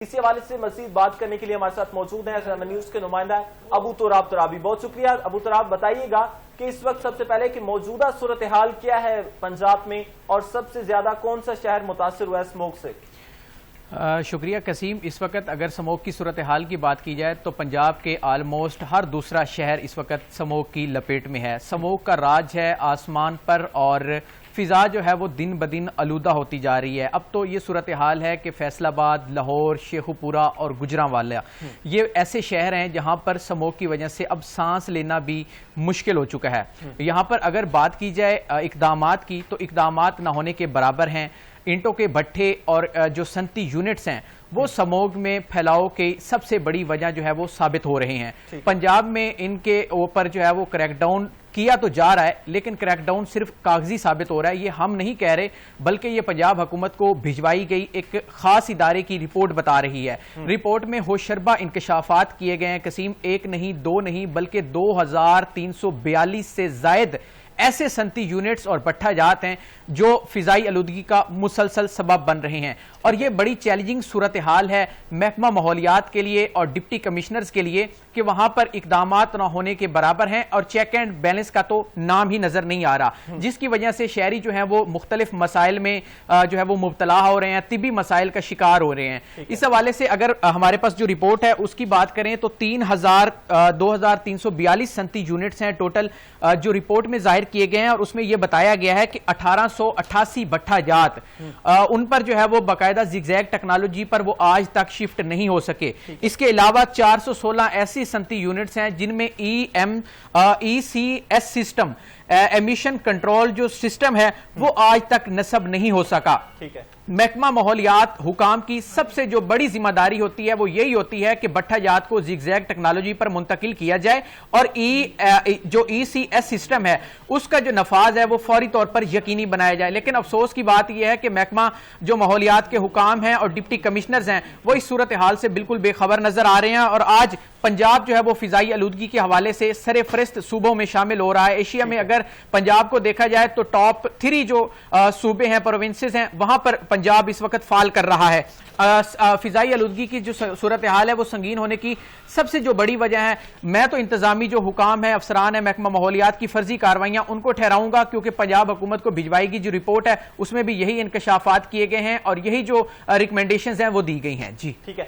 इसी हवाले से मजीद बात करने के लिए हमारे साथ मौजूद हैं SMN न्यूज के नुमाइंदा अबू तुराब तराबी। बहुत शुक्रिया अबू तुराब, बताइएगा कि इस वक्त सबसे पहले कि मौजूदा सूरत हाल क्या है पंजाब में और सबसे ज्यादा कौन सा शहर मुतासर हुआ है स्मोक से? शुक्रिया कसीम। इस वक्त अगर स्मोक की सूरत हाल की बात की जाए तो पंजाब के आलमोस्ट हर दूसरा शहर इस वक्त स्मोक की लपेट में है। स्मोक का राज है आसमान पर और फिजा जो है वो दिन ब दिन आलूदा होती जा रही है। अब तो ये सूरत हाल है कि फैसलाबाद, लाहौर, शेखुपुरा और गुजरांवाला ये ऐसे शहर हैं जहां पर स्मोक की वजह से अब सांस लेना भी मुश्किल हो चुका है। यहाँ पर अगर बात की जाए इकदामात की तो इकदामात ना होने के बराबर हैं। ईंटों के भट्ठे और जो सनती यूनिट्स हैं वो स्मोक में फैलाव की सबसे बड़ी वजह जो है वो साबित हो रहे हैं। पंजाब में इनके ऊपर जो है वो क्रैकडाउन किया तो जा रहा है, लेकिन क्रैकडाउन सिर्फ कागजी साबित हो रहा है। ये हम नहीं कह रहे, बल्कि ये पंजाब हुकूमत को भिजवाई गई एक खास इदारे की रिपोर्ट बता रही है। रिपोर्ट में होशरबा इंकशाफात किए गए हैं कसीम, एक नहीं दो नहीं बल्कि 2342 से जायद ऐसे सनती यूनिट्स और भट्ठा जात हैं जो फिजाई आलूदगी का मुसलसल सबब बन रहे हैं। और ये बड़ी चैलेंजिंग सूरत हाल है महकमा माहौलियात के लिए और डिप्टी कमिश्नर्स के लिए कि वहां पर इकदामात न होने के बराबर हैं और चेक एंड बैलेंस का तो नाम ही नजर नहीं आ रहा, जिसकी वजह से शहरी जो है वो मुख्तलिफ मसाइल में जो है वो मुब्तला हो रहे हैं, तिबी मसाइल का शिकार हो रहे हैं। इस हवाले से अगर हमारे पास जो रिपोर्ट है उसकी बात करें तो 2342 सनती यूनिट्स हैं टोटल जो रिपोर्ट में जाहिर किए गए हैं, और उसमें यह बताया गया है कि 1888 भट्ठा जात उन पर जो है वो बाकायदा जिगजैग टेक्नोलॉजी पर वो आज तक शिफ्ट नहीं हो सके। इसके अलावा 416 ऐसी सनती यूनिट्स हैं जिनमें ECS सिस्टम, एमिशन कंट्रोल जो सिस्टम है वो आज तक नस्ब नहीं हो सका। ठीक है, महकमा माहौलियात हुकाम की सबसे जो बड़ी जिम्मेदारी होती है वो यही होती है कि भट्ठा जात को जिगजैग टेक्नोलॉजी पर मुंतकिल किया जाए और जो ECS सिस्टम है उसका जो नफाज है वो फौरी तौर पर यकीनी बनाया जाए। लेकिन अफसोस की बात यह है कि महकमा जो माहौलियात के हुकाम हैं और डिप्टी कमिश्नर्स हैं वो इस सूरत हाल से बिल्कुल बेखबर नजर आ रहे हैं। और आज पंजाब जो है वो फिजाई आलूदगी के हवाले से सरे फहरिस्त सूबों में शामिल हो रहा है। एशिया में अगर पंजाब को देखा जाए तो टॉप 3 जो सूबे हैं, प्रोविंसेस हैं, वहां पर पंजाब इस वक्त फाल कर रहा है। फिजाई आलूदगी की जो सूरत हाल है वो संगीन होने की सबसे जो बड़ी वजह है, मैं तो इंतजामी जो हुकाम है, अफसरान है महकमा माहौलियात की फर्जी कार्रवाइयां उनको ठहराऊंगा, क्योंकि पंजाब हुकूमत को भिजवाई जो रिपोर्ट है उसमें भी यही इंकशाफात किए गए हैं और यही जो रिकमेंडेशंस हैं वो दी गई हैं। जी ठीक है।